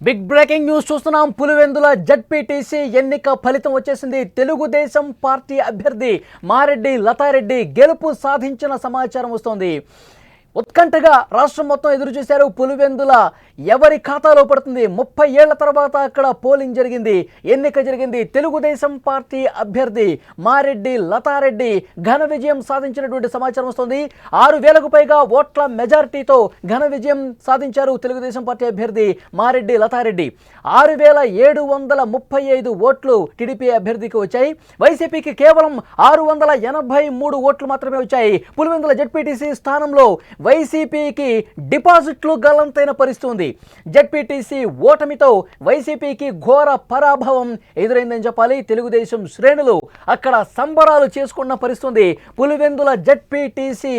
Big breaking news చూస్తున్నాం. Pulivendula ZPTC ఎన్నిక ఫలితం వచ్చేసింది. తెలుగుదేశం పార్టీ అభ్యర్థి మారెడ్డి లతారెడ్డి గెలుపు సాధించిన సమాచారం వస్తోంది. ఉత్కంఠగా రాష్ట్రం మొత్తం ఎదురు చూశారు. పులివెందుల ఎవరి ఖాతాలో పడుతుంది? 30 ఏళ్ల తర్వాత అక్కడ పోలింగ్ జరిగింది, ఎన్నిక జరిగింది. తెలుగుదేశం పార్టీ అభ్యర్థి మారెడ్డి లతారెడ్డి ఘన విజయం సాధించినటువంటి సమాచారం వస్తుంది. 6,000కు పైగా ఓట్ల మెజారిటీతో ఘన విజయం సాధించారు తెలుగుదేశం పార్టీ అభ్యర్థి మారెడ్డి లతారెడ్డి. 6,735 ఓట్లు టీడీపీ అభ్యర్థికి వచ్చాయి. వైసీపీకి కేవలం 683 ఓట్లు మాత్రమే వచ్చాయి. పులివెందుల జడ్పీటీసీ స్థానంలో వైసీపీకి డిపాజిట్లు గల్లంతైన పరిస్థితి ఉంది. జడ్పీటీసీ ఓటమితో వైసీపీకి ఘోర పరాభవం ఎదురైందని చెప్పాలి. తెలుగుదేశం శ్రేణులు అక్కడ సంబరాలు చేసుకున్న పరిస్థితి ఉంది. పులివెందుల జడ్పీటీసీ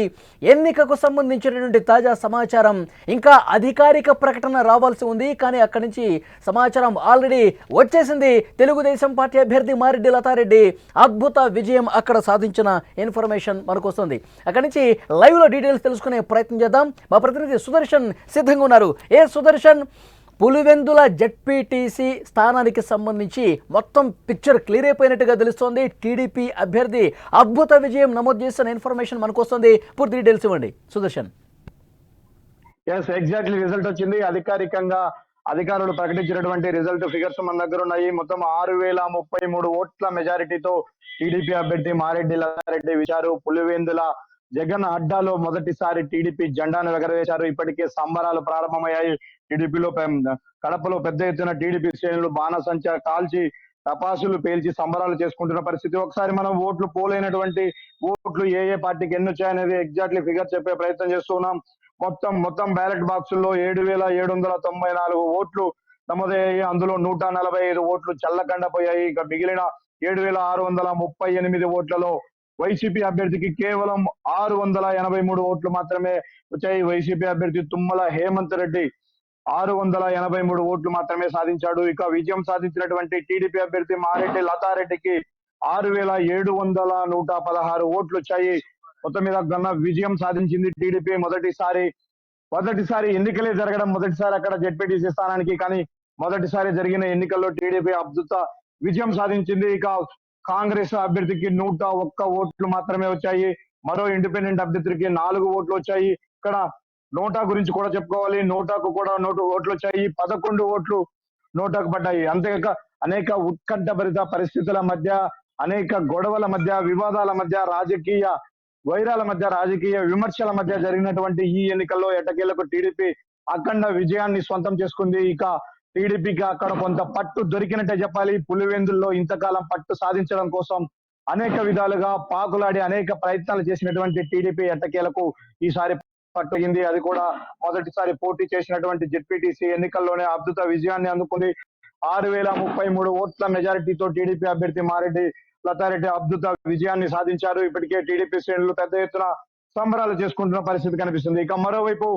ఎన్నికకు సంబంధించినటువంటి తాజా సమాచారం ఇంకా అధికారిక ప్రకటన రావాల్సి ఉంది, కానీ అక్కడి నుంచి సమాచారం ఆల్రెడీ వచ్చేసింది. తెలుగుదేశం పార్టీ అభ్యర్థి మారెడ్డి లతారెడ్డి అద్భుత విజయం అక్కడ సాధించిన ఇన్ఫర్మేషన్ మనకు వస్తుంది. అక్కడి నుంచి లైవ్లో డీటెయిల్స్ తెలుసుకునే ప్రయత్నం చేద్దాం. మా ప్రతినిధి సుదర్శన్ సిద్ధంగా ఉన్నారు. సుదర్శన్, పులివెందుల జడ్పీటీసీ స్థానానికి సంబంధించి మొత్తం పిక్చర్ క్లియర్ అయిపోయినట్టుగా తెలుస్తోంది. టీడీపీ అభ్యర్థి అద్భుత విజయం నమోదు చేసిన ఇన్ఫర్మేషన్ మనకు వస్తుంది. పూర్తి డీటెయిల్స్ ఇవ్వండి సుదర్శన్. ఎగ్జాక్ట్లీ రిజల్ట్ వచ్చింది. అధికారికంగా అధికారులు ప్రకటించినటువంటి రిజల్ట్ ఫిగర్స్ మన దగ్గర ఉన్నాయి. మొత్తం 6,033 ఓట్ల మెజారిటీతో టీడీపీ అభ్యర్థి మారెడ్డి లతారెడ్డి విచారు. పులివెందుల జగన్ అడ్డాలో మొదటిసారి టీడీపీ జెండాను ఎగరవేశారు. ఇప్పటికే సంబరాలు ప్రారంభమయ్యాయి. టీడీపీలో కడపలో పెద్ద ఎత్తున టీడీపీ శ్రేణులు బాణసంచా కాల్చి టపాసులు పేల్చి సంబరాలు చేసుకుంటున్న పరిస్థితి. ఒకసారి మనం ఓట్లు పోలైనటువంటి ఓట్లు ఏ పార్టీకి ఎన్ని వచ్చాయనేది ఎగ్జాక్ట్లీ ఫిగర్ చెప్పే ప్రయత్నం చేస్తున్నాం. మొత్తం బ్యాలెట్ బాక్సుల్లో 7,794 ఓట్లు నమోదయ్యాయి. అందులో 145 ఓట్లు చల్లకండపోయాయి. ఇక మిగిలిన 7,638 ఓట్లలో వైసీపీ అభ్యర్థికి కేవలం 683 ఓట్లు మాత్రమే వచ్చాయి. వైసీపీ అభ్యర్థి తుమ్మల హేమంత్ రెడ్డి 683 ఓట్లు మాత్రమే సాధించాడు. ఇక విజయం సాధించినటువంటి టీడీపీ అభ్యర్థి మారెడ్డి లతారెడ్డికి 6,716 ఓట్లు వచ్చాయి. మొత్తం మీద ఘన విజయం సాధించింది టీడీపీ. మొదటిసారి ఎన్నికలే జరగడం మొదటిసారి అక్కడ జడ్పీటీసీ స్థానానికి. కానీ మొదటిసారి జరిగిన ఎన్నికల్లో టీడీపీ అద్భుత విజయం సాధించింది. ఇక కాంగ్రెస్ అభ్యర్థికి 101 ఓట్లు మాత్రమే వచ్చాయి. మరో ఇండిపెండెంట్ అభ్యర్థికి 4 ఓట్లు వచ్చాయి. ఇక్కడ నోటా గురించి కూడా చెప్పుకోవాలి. నోటాకు కూడా 100 ఓట్లు వచ్చాయి. 11 ఓట్లు నోటాకు పడ్డాయి. అంతేకాక అనేక ఉత్కంఠభరిత పరిస్థితుల మధ్య, అనేక గొడవల మధ్య, వివాదాల మధ్య, రాజకీయ వైరాల మధ్య, రాజకీయ విమర్శల మధ్య జరిగినటువంటి ఈ ఎన్నికల్లో ఎట్టకేలకు టీడీపీ అఖండ విజయాన్ని సొంతం చేసుకుంది. ఇక టీడీపీకి అక్కడ కొంత పట్టు దొరికినట్టే చెప్పాలి. పులివెందుల్లో ఇంతకాలం పట్టు సాధించడం కోసం అనేక విధాలుగా పాకులాడి అనేక ప్రయత్నాలు చేసినటువంటి టీడీపీ ఎట్టకేలకు ఈసారి పట్టుగింది. అది కూడా మొదటిసారి పోటీ చేసినటువంటి జెడ్పీటీసీ ఎన్నికల్లోనే అద్భుత విజయాన్ని అందుకుంది. 6,033 ఓట్ల మెజారిటీతో టీడీపీ అభ్యర్థి మారెడ్డి లతారెడ్డి అద్భుత విజయాన్ని సాధించారు. ఇప్పటికే టీడీపీ శ్రేణులు పెద్ద ఎత్తున సంబరాలు చేసుకుంటున్న పరిస్థితి కనిపిస్తుంది. ఇక మరోవైపు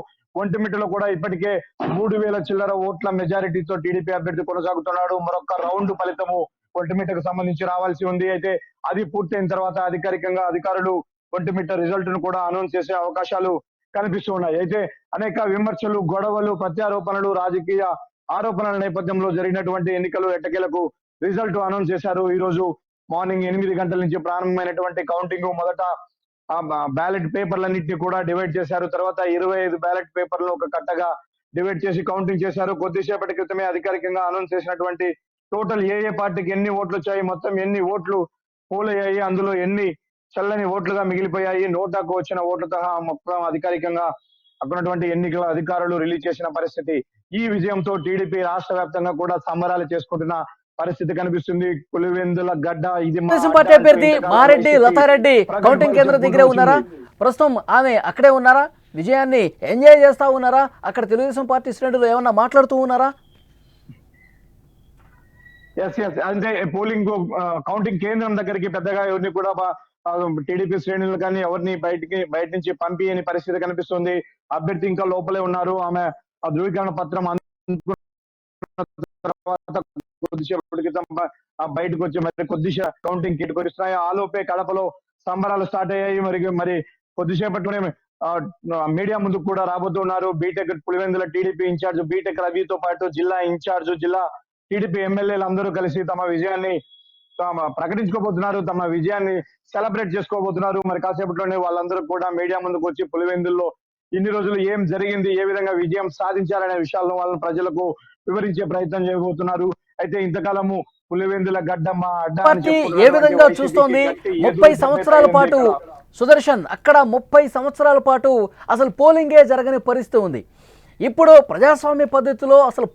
ఒంటిమిట్టలో కూడా ఇప్పటికే 3,000 చిల్లర ఓట్ల మెజారిటీతో టీడీపీ అభ్యర్థి కొనసాగుతున్నాడు. మరొక రౌండ్ ఫలితము ఒంటిమిట్టకు సంబంధించి రావాల్సి ఉంది. అయితే అది పూర్తయిన తర్వాత అధికారికంగా అధికారులు ఒంటిమిట్ట రిజల్ట్ ను కూడా అనౌన్స్ చేసే అవకాశాలు కనిపిస్తూ ఉన్నాయి. అయితే అనేక విమర్శలు, గొడవలు, ప్రత్యారోపణలు, రాజకీయ ఆరోపణల నేపథ్యంలో జరిగినటువంటి ఎన్నికలు ఎట్టకేలకు రిజల్ట్ అనౌన్స్ చేశారు. ఈ రోజు మార్నింగ్ 8 గంటల నుంచి ప్రారంభమైనటువంటి కౌంటింగ్ మొదట బ్యాలెట్ పేపర్లన్నింటినీ కూడా డివైడ్ చేశారు. తర్వాత 25 బ్యాలెట్ పేపర్లు ఒక కట్టగా డివైడ్ చేసి కౌంటింగ్ చేశారు. కొద్దిసేపటి క్రితమే అధికారికంగా అనౌన్స్ చేసినటువంటి టోటల్ ఏ పార్టీకి ఎన్ని ఓట్లు వచ్చాయి, మొత్తం ఎన్ని ఓట్లు పోలయ్యాయి, అందులో ఎన్ని చల్లని ఓట్లుగా మిగిలిపోయాయి, నోటాకు వచ్చిన ఓట్లతో మొత్తం అధికారికంగా అక్కడున్నటువంటి ఎన్నికల అధికారులు రిలీజ్ చేసిన పరిస్థితి. ఈ విజయంతో టీడీపీ రాష్ట్ర వ్యాప్తంగా కూడా సంబరాలు చేసుకుంటున్న పరిస్థితి కనిపిస్తుంది. పులివెందుల గడ్డ ఇది. పార్టీ అభ్యర్థి మారెడ్డి లతారెడ్డి కౌంటింగ్ కేంద్రం దగ్గరే ఉన్నారా? ప్రస్తుతం ఆమె అక్కడే ఉన్నారా? విజయాన్ని ఎంజాయ్ చేస్తా ఉన్నారా? అక్కడ తెలుగుదేశం పార్టీ శ్రేణులు ఏమన్నా మాట్లాడుతూ ఉన్నారా? అంటే పోలింగ్ కౌంటింగ్ కేంద్రం దగ్గరికి పెద్దగా ఎవరిని కూడా టీడీపీ శ్రేణులు కానీ ఎవరిని బయట నుంచి పంపియని పరిస్థితి కనిపిస్తుంది. అభ్యర్థి ఇంకా లోపలే ఉన్నారు. ఆమె ఆ ధృవీకరణ పత్రం తర్వాత కొద్దిసేపటి క్రితం బయటకు వచ్చి మరి కొద్దిసేపు కౌంటింగ్ కిట్ కొనిస్తున్నాయి. ఆలోపే కడపలో సంబరాలు స్టార్ట్ అయ్యాయి. మరి కొద్దిసేపట్లోనే మీడియా ముందుకు కూడా రాబోతున్నారు. BTech Pulivendula TDP incharge BTech రవితో పాటు జిల్లా ఇన్ఛార్జ్, జిల్లా టీడీపీ ఎమ్మెల్యేలు అందరూ కలిసి తమ విజయాన్ని ప్రకటించుకోబోతున్నారు. తమ విజయాన్ని సెలబ్రేట్ చేసుకోబోతున్నారు. మరి కాసేపట్లోనే వాళ్ళందరూ కూడా మీడియా ముందుకు వచ్చి పులివెందుల్లో ఇన్ని రోజులు ఏం జరిగింది, ఏ విధంగా విజయం సాధించాలనే విషయాలను వాళ్ళ ప్రజలకు వివరించే ప్రయత్నం చేయబోతున్నారు. అయితే ఇంతకాలము పులివెందుల గడ్డమ్మ అడ్డ అని పార్టీ ఏ చెప్పుకున్నటువంటి విధంగా వైసీపీకి చూస్తోంది? గట్టి 30 ఎదురు సంవత్సరాల దెబ్బ పాటు తగిలింది ఇక్కడ. సుదర్శన్, అక్కడ 30 సంవత్సరాల పాటు అసలు పోలింగే జరగని పరిస్థితి ఉంది. ఇప్పుడు ప్రజాస్వామ్య పద్ధతిలో అసలు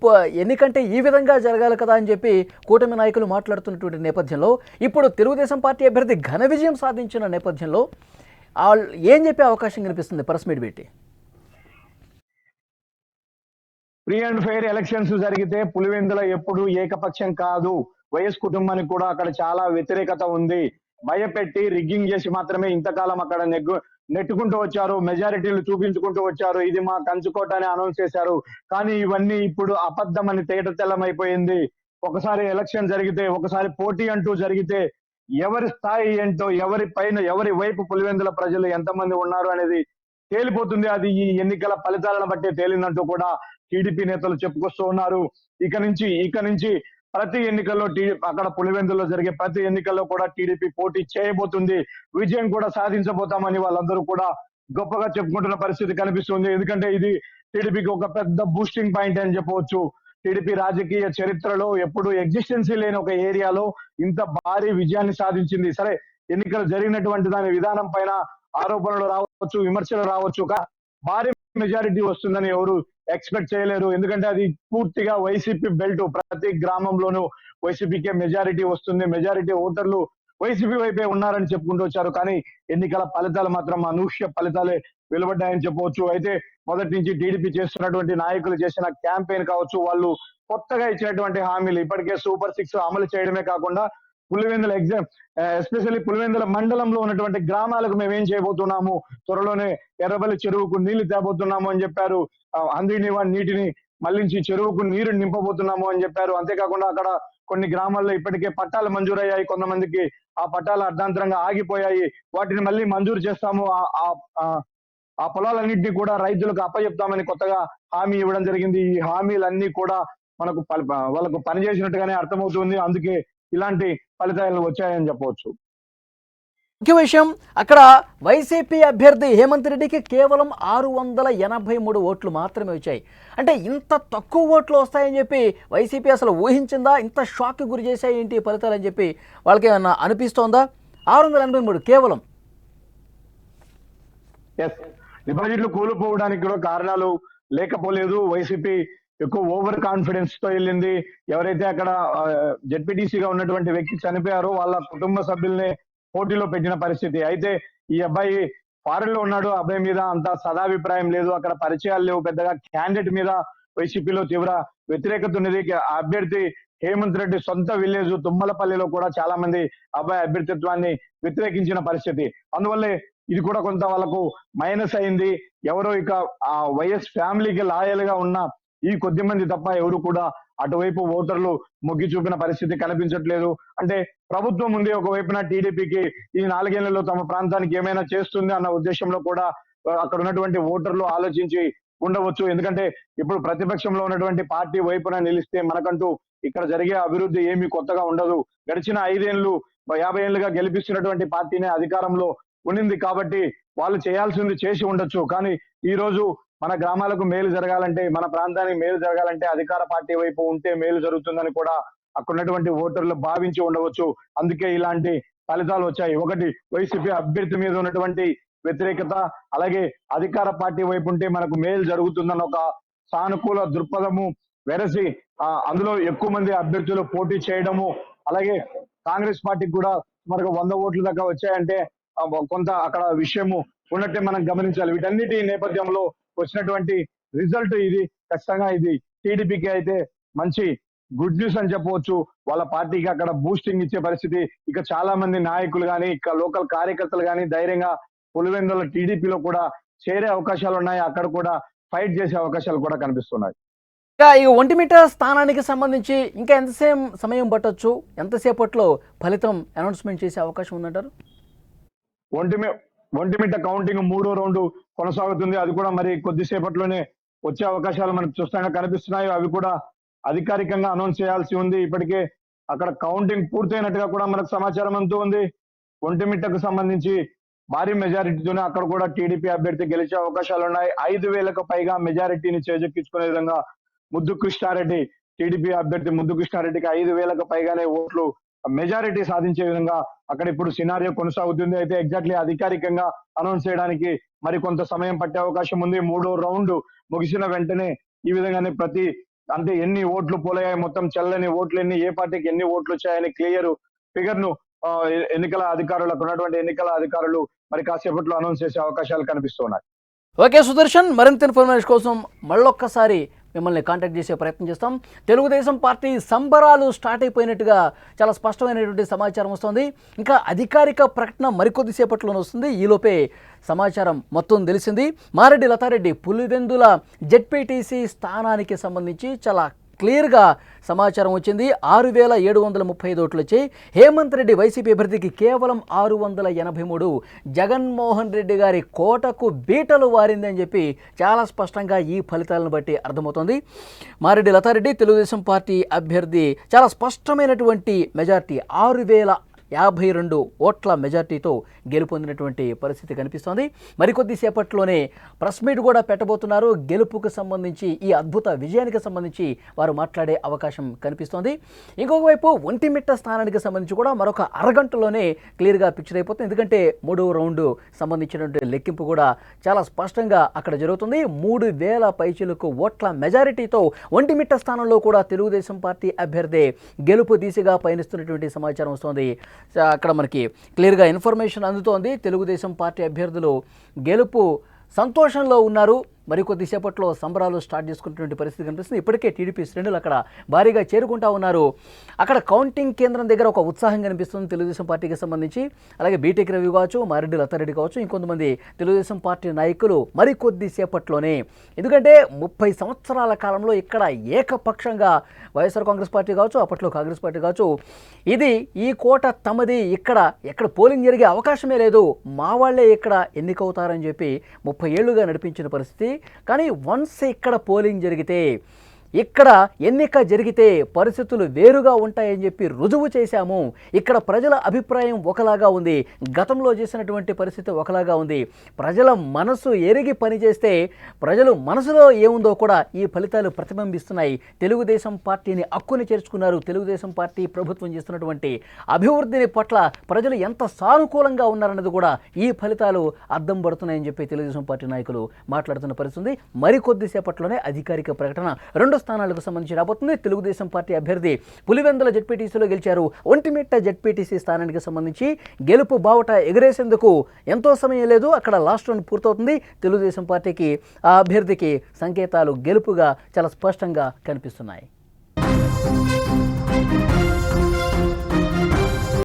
ఎన్నికంటే ఈ విధంగా జరగాలి కదా అని చెప్పి కూటమి నాయకులు మాట్లాడుతున్నటువంటి నేపథ్యంలో, ఇప్పుడు తెలుగుదేశం పార్టీ అభ్యర్థి ఘన విజయం సాధించిన నేపథ్యంలో వాళ్ళు ఏం చెప్పే అవకాశం కనిపిస్తుంది ప్రెస్ మీట్ పెట్టి? ఫ్రీ అండ్ ఫెయిర్ ఎలక్షన్స్ జరిగితే పులివెందుల ఎప్పుడు ఏకపక్షం కాదు. వైఎస్ కుటుంబానికి కూడా అక్కడ చాలా వ్యతిరేకత ఉంది. భయపెట్టి రిగ్గింగ్ చేసి మాత్రమే ఇంతకాలం అక్కడ నెట్టుకుంటూ వచ్చారు. మెజారిటీలు చూపించుకుంటూ వచ్చారు. ఇది మా కంచుకోట అని అనౌన్స్ చేశారు. కానీ ఇవన్నీ ఇప్పుడు అబద్ధం అని తేట తెల్లమైపోయింది. ఒకసారి ఎలక్షన్ జరిగితే, ఒకసారి పోటీ అంటూ జరిగితే ఎవరి స్థాయి ఏంటో, ఎవరి పైన ఎవరి వైపు పులివెందుల ప్రజలు ఎంతమంది ఉన్నారు అనేది తేలిపోతుంది. అది ఈ ఎన్నికల ఫలితాలను బట్టి తేలిందంటూ కూడా టీడీపీ నేతలు చెప్పుకొస్తూ ఉన్నారు. ఇక నుంచి ప్రతి ఎన్నికల్లో అక్కడ పులివెందుల్లో జరిగే ప్రతి ఎన్నికల్లో కూడా టీడీపీ పోటీ చేయబోతుంది. విజయం కూడా సాధించబోతామని వాళ్ళందరూ కూడా గొప్పగా చెప్పుకుంటున్న పరిస్థితి కనిపిస్తుంది. ఎందుకంటే ఇది టీడీపీకి ఒక పెద్ద బూస్టింగ్ పాయింట్ అని చెప్పవచ్చు. టీడీపీ రాజకీయ చరిత్రలో ఎప్పుడు ఎగ్జిస్టెన్సీ లేని ఒక ఏరియాలో ఇంత భారీ విజయాన్ని సాధించింది. సరే, ఎన్నికలు జరిగినటువంటి దాని విధానం పైన ఆరోపణలు రావచ్చు, విమర్శలు రావచ్చు. భారీ మెజారిటీ వస్తుందని ఎవరు ఎక్స్పెక్ట్ చేయలేరు. ఎందుకంటే అది పూర్తిగా వైసీపీ బెల్ట్. ప్రతి గ్రామంలోనూ వైసీపీకే మెజారిటీ వస్తుంది. మెజారిటీ ఓటర్లు వైసీపీ వైపే ఉన్నారని చెప్పుకుంటూ వచ్చారు. కానీ ఎన్నికల ఫలితాలు మాత్రం అనూహ్య ఫలితాలే వెలువడ్డాయని చెప్పవచ్చు. అయితే మొదటి నుంచి టీడీపీ చేస్తున్నటువంటి నాయకులు చేసిన క్యాంపెయిన్ కావచ్చు, వాళ్ళు కొత్తగా ఇచ్చినటువంటి హామీలు, ఇప్పటికే సూపర్ 6 అమలు చేయడమే కాకుండా పులివెందుల ఎస్పెషల్లీ పులివెందుల మండలంలో ఉన్నటువంటి గ్రామాలకు మేమేం చేయబోతున్నాము, త్వరలోనే ఎర్రబల్లి చెరువుకు నీళ్లు తేబోతున్నాము అని చెప్పారు. నీటిని మళ్లించి చెరువుకు నీరు నింపబోతున్నాము అని చెప్పారు. అంతేకాకుండా అక్కడ కొన్ని గ్రామాల్లో ఇప్పటికే పట్టాలు మంజూరయ్యాయి. కొంతమందికి ఆ పట్టాలు అర్ధాంతరంగా ఆగిపోయాయి. వాటిని మళ్ళీ మంజూరు చేస్తాము. ఆ పొలాలన్నింటినీ కూడా రైతులకు అప్పచెప్తామని కొత్తగా హామీ ఇవ్వడం జరిగింది. ఈ హామీలన్నీ కూడా మనకు వాళ్ళకు పనిచేసినట్టుగానే అర్థమవుతుంది. అందుకే ఇలాంటి ఫలితాలు వచ్చాయని చెప్పవచ్చు. ముఖ్య విషయం, అక్కడ వైసీపీ అభ్యర్థి హేమంత్ రెడ్డికి కేవలం 683 ఓట్లు మాత్రమే వచ్చాయి. అంటే ఇంత తక్కువ ఓట్లు వస్తాయని చెప్పి వైసీపీ అసలు ఊహించిందా? ఇంత షాక్కి గురి చేశాయి ఏంటి ఫలితాలు అని చెప్పి వాళ్ళకి ఏమన్నా అనిపిస్తోందా? 683 కేవలం. డిపాజిట్లు కూలిపోవడానికి కూడా కారణాలు లేకపోలేదు. వైసీపీ ఎక్కువ ఓవర్ కాన్ఫిడెన్స్ తో వెళ్ళింది. ఎవరైతే అక్కడ జెడ్పీటీసీగా ఉన్నటువంటి వ్యక్తి చనిపోయారో వాళ్ళ కుటుంబ సభ్యుల్ని పోటీలో పెట్టిన పరిస్థితి. అయితే ఈ అబ్బాయి ఫారెన్ లో ఉన్నాడు. అబ్బాయి మీద అంత సదాభిప్రాయం లేదు. అక్కడ పరిచయాలు లేవు పెద్దగా. క్యాండిడేట్ మీద వైసీపీలో తీవ్ర వ్యతిరేకత ఉన్నది. అభ్యర్థి హేమంత్ రెడ్డి సొంత విలేజ్ తుమ్మలపల్లిలో కూడా చాలా మంది అబ్బాయి అభ్యర్థిత్వాన్ని వ్యతిరేకించిన పరిస్థితి. అందువల్లే ఇది కూడా కొంత వాళ్ళకు మైనస్ అయింది. ఎవరో ఇక ఆ వైఎస్ ఫ్యామిలీకి లాయల్ గా ఉన్న ఈ కొద్ది మంది తప్ప ఎవరు కూడా అటువైపు ఓటర్లు మొగ్గి చూపిన పరిస్థితి కనిపించట్లేదు. అంటే ప్రభుత్వం ఉంది ఒకవైపున, టీడీపీకి ఈ 4 ఏళ్లలో తమ ప్రాంతానికి ఏమైనా చేస్తుంది అన్న ఉద్దేశంలో కూడా అక్కడ ఉన్నటువంటి ఓటర్లు ఆలోచించి ఉండవచ్చు. ఎందుకంటే ఇప్పుడు ప్రతిపక్షంలో ఉన్నటువంటి పార్టీ వైపున నిలిస్తే మనకంటూ ఇక్కడ జరిగే అభివృద్ధి ఏమీ కొత్తగా ఉండదు. గడిచిన 5 ఏళ్ళు 50 ఏళ్లుగా గెలిపిస్తున్నటువంటి పార్టీనే అధికారంలో ఉండింది కాబట్టి వాళ్ళు చేయాల్సింది చేసి ఉండొచ్చు. కానీ ఈ రోజు మన గ్రామాలకు మేలు జరగాలంటే, మన ప్రాంతానికి మేలు జరగాలంటే అధికార పార్టీ వైపు ఉంటే మేలు జరుగుతుందని కూడా అక్కడ ఉన్నటువంటి ఓటర్లు భావించి ఉండవచ్చు. అందుకే ఇలాంటి ఫలితాలు వచ్చాయి. ఒకటి, వైసీపీ అభ్యర్థి మీద ఉన్నటువంటి వ్యతిరేకత, అలాగే అధికార పార్టీ వైపు ఉంటే మనకు మేలు జరుగుతుందన్న ఒక సానుకూల దృక్పథము వెరసి అందులో ఎక్కువ మంది అభ్యర్థులు పోటీ చేయడము, అలాగే కాంగ్రెస్ పార్టీకి కూడా మనకు 100 ఓట్ల దాకా వచ్చాయంటే కొంత అక్కడ విషయము ఉన్నట్టే మనం గమనించాలి. వీటన్నిటి నేపథ్యంలో వచ్చినటువంటి రిజల్ట్ ఇది. ఖచ్చితంగా ఇది టీడీపీకి అయితే మంచి గుడ్ న్యూస్ అని చెప్పవచ్చు. వాళ్ళ పార్టీకి అక్కడ బూస్టింగ్ ఇచ్చే పరిస్థితి. ఇక చాలా మంది నాయకులు కానీ, ఇక లోకల్ కార్యకర్తలు కానీ ధైర్యంగా పులివెందుల టీడీపీలో కూడా చేరే అవకాశాలు ఉన్నాయి. అక్కడ కూడా ఫైట్ చేసే అవకాశాలు కూడా కనిపిస్తున్నాయి. ఈ ఒంటిమిట్ట స్థానానికి సంబంధించి ఇంకా ఎంతసేపు సమయం పట్టొచ్చు? ఎంతసేపట్లో ఫలితం అనౌన్స్మెంట్ చేసే అవకాశం ఉందంటారు? ఒంటిమిట్ట కౌంటింగ్ 3వ రౌండ్ కొనసాగుతుంది. అది కూడా మరి కొద్దిసేపట్లోనే వచ్చే అవకాశాలు మనకు స్పష్టంగా కనిపిస్తున్నాయి. అవి కూడా అధికారికంగా అనౌన్స్ చేయాల్సి ఉంది. ఇప్పటికే అక్కడ కౌంటింగ్ పూర్తయినట్టుగా కూడా మనకు సమాచారం అంతూ ఉంది. ఒంటిమిట్టకు సంబంధించి భారీ మెజారిటీతోనే అక్కడ కూడా టీడీపీ అభ్యర్థి గెలిచే అవకాశాలు ఉన్నాయి. 5,000కు పైగా మెజారిటీని చేజెక్కించుకునే విధంగా ముద్దు కృష్ణారెడ్డి, టీడీపీ అభ్యర్థి ముద్దు కృష్ణారెడ్డికి 5,000కు పైగానే ఓట్లు మెజారిటీ సాధించే విధంగా అక్కడ ఇప్పుడు సినారియో కొనసాగుతుంది. అయితే ఎగ్జాక్ట్లీ అధికారికంగా అనౌన్స్ చేయడానికి మరి కొంత సమయం పట్టే అవకాశం ఉంది. 3వ రౌండ్ ముగిసిన వెంటనే ఈ విధంగానే అంటే ఎన్ని ఓట్లు పోలయ్యాయి, మొత్తం చెల్లని ఓట్లు ఎన్ని, ఏ పార్టీకి ఎన్ని ఓట్లు వచ్చాయని క్లియర్ ఫిగర్ ను ఎన్నికల అధికారులకు ఉన్నటువంటి ఎన్నికల అధికారులు మరి కాసేపట్లో అనౌన్స్ చేసే అవకాశాలు కనిపిస్తున్నాయి. ఓకే సుదర్శన్, మరింత ఇన్ఫర్మేషన్ కోసం మళ్ళొక్కసారి మిమ్మల్ని కాంటాక్ట్ చేసే ప్రయత్నం చేస్తాం. తెలుగుదేశం పార్టీ సంబరాలు స్టార్ట్ అయిపోయినట్టుగా చాలా స్పష్టమైనటువంటి సమాచారం వస్తుంది. ఇంకా అధికారిక ప్రకటన మరికొద్దిసేపట్లోనే వస్తుంది. ఈలోపే సమాచారం మొత్తం తెలిసింది. మారెడ్డి లతారెడ్డి పులివెందుల జెడ్పీటీసీ స్థానానికి సంబంధించి చాలా క్లియర్గా సమాచారం వచ్చింది. 6,735 ఓట్లు వచ్చాయి. హేమంత్ రెడ్డి వైసీపీ అభ్యర్థికి కేవలం 683. జగన్మోహన్ రెడ్డి గారి కోటకు బీటలు వారిందని చెప్పి చాలా స్పష్టంగా ఈ ఫలితాలను బట్టి అర్థమవుతుంది. మారెడ్డి లతారెడ్డి తెలుగుదేశం పార్టీ అభ్యర్థి చాలా స్పష్టమైనటువంటి మెజార్టీ 6,052 ఓట్ల మెజార్టీతో గెలుపొందినటువంటి పరిస్థితి కనిపిస్తోంది. మరికొద్ది సేపట్లోనే ప్రెస్ మీట్ కూడా పెట్టబోతున్నారు. గెలుపుకు సంబంధించి, ఈ అద్భుత విజయానికి సంబంధించి వారు మాట్లాడే అవకాశం కనిపిస్తోంది. ఇంకొక వైపు ఒంటిమిట్ట స్థానానికి సంబంధించి కూడా మరొక అరగంటలోనే క్లియర్గా పిక్చర్ అయిపోతుంది. ఎందుకంటే 3వ రౌండ్ సంబంధించినటువంటి లెక్కింపు కూడా చాలా స్పష్టంగా అక్కడ జరుగుతుంది. 3,000 పైచిలకు ఓట్ల మెజారిటీతో ఒంటిమిట్ట స్థానంలో కూడా తెలుగుదేశం పార్టీ అభ్యర్థి గెలుపు దిశగా పయనిస్తున్నటువంటి సమాచారం వస్తోంది. అక్కడ మనకి క్లియర్గా ఇన్ఫర్మేషన్ అందుతోంది. తెలుగుదేశం పార్టీ అభ్యర్థులు గెలుపు సంతోషంలో ఉన్నారు. మరికొద్దిసేపట్లో సంబరాలు స్టార్ట్ చేసుకున్నటువంటి పరిస్థితి కనిపిస్తుంది. ఇప్పటికే టీడీపీ శ్రేణులు అక్కడ భారీగా చేరుకుంటా ఉన్నారు. అక్కడ కౌంటింగ్ కేంద్రం దగ్గర ఒక ఉత్సాహం కనిపిస్తుంది తెలుగుదేశం పార్టీకి సంబంధించి. అలాగే బీటెక్ రవి కావచ్చు, మారెడ్డి లతారెడ్డి కావచ్చు, ఇంకొంతమంది తెలుగుదేశం పార్టీ నాయకులు మరికొద్దిసేపట్లోనే, ఎందుకంటే 30 సంవత్సరాల కాలంలో ఇక్కడ ఏకపక్షంగా వైఎస్ఆర్ కాంగ్రెస్ పార్టీ కావచ్చు, అప్పట్లో కాంగ్రెస్ పార్టీ కావచ్చు, ఈ కోట తమది, ఎక్కడ పోలింగ్ జరిగే అవకాశమే లేదు, మా వాళ్లే ఇక్కడ ఎన్నికవుతారని చెప్పి 30 ఏళ్లుగా నడిపించిన పరిస్థితి. కానీ వన్స్ ఇక్కడ పోలింగ్ జరిగితే, ఇక్కడ ఎన్నిక జరిగితే పరిస్థితులు వేరుగా ఉంటాయని చెప్పి రుజువు చేశాము. ఇక్కడ ప్రజల అభిప్రాయం ఒకలాగా ఉంది, గతంలో చేసినటువంటి పరిస్థితి ఒకలాగా ఉంది. ప్రజల మనసు ఎరిగి పనిచేస్తే ప్రజలు మనసులో ఏముందో కూడా ఈ ఫలితాలు ప్రతిబింబిస్తున్నాయి. తెలుగుదేశం పార్టీని అక్కుని చేర్చుకున్నారు. తెలుగుదేశం పార్టీ ప్రభుత్వం చేస్తున్నటువంటి అభివృద్ధిని పట్ల ప్రజలు ఎంత సానుకూలంగా ఉన్నారన్నది కూడా ఈ ఫలితాలు అద్దం పడుతున్నాయని చెప్పి తెలుగుదేశం పార్టీ నాయకులు మాట్లాడుతున్న పరిస్థితి. మరికొద్దిసేపట్లోనే అధికారిక ప్రకటన 2 స్థానాలకు సంబంధించి రాబోతుంది. తెలుగుదేశం పార్టీ అభ్యర్థి పులివెందుల జెడ్పీటీసీలో గెలిచారు. ఒంటిమిట్ట జెడ్పీటీసీ స్థానానికి సంబంధించి గెలుపు బావుట ఎగరేసేందుకు ఎంతో సమయం లేదు. అక్కడ లాస్ట్ రౌండ్ పూర్తవుతుంది. తెలుగుదేశం పార్టీకి, ఆ అభ్యర్థికి సంకేతాలు గెలుపుగా చాలా స్పష్టంగా కనిపిస్తున్నాయి.